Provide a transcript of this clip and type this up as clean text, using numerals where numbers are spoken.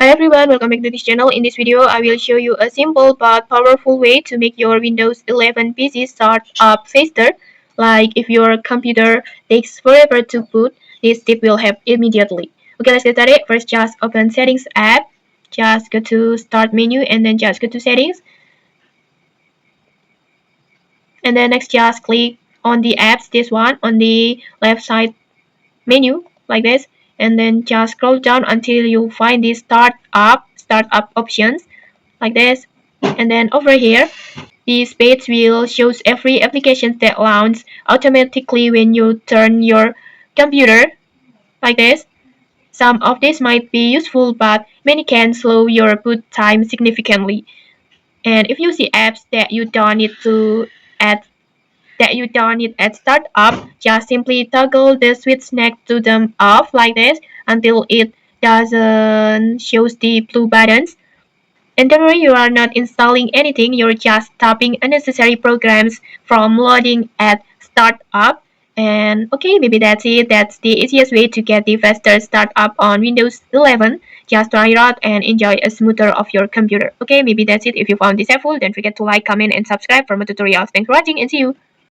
Hi everyone, welcome back to this channel. In this video, I will show you a simple but powerful way to make your Windows 11 PC start up faster. Like if your computer takes forever to boot, this tip will help immediately. Okay, let's get started. First, just open Settings app. Just go to Start menu and then just go to Settings. And then next, just click on the apps, this one on the left side menu like this, and then just scroll down until you find the startup options like this. And then over here, this page will shows every application that launches automatically when you turn your computer like this. Some of these might be useful, but many can slow your boot time significantly. And if you see apps that you don't need to add at startup, just simply toggle the switch next to them off like this until it doesn't show the blue buttons. And don't worry, you are not installing anything, you're just stopping unnecessary programs from loading at startup. And okay, maybe that's it. That's the easiest way to get the faster startup on Windows 11. Just try it out and enjoy a smoother of your computer. Okay, maybe that's it. If you found this helpful, don't forget to like, comment, and subscribe for more tutorials. Thanks for watching and see you.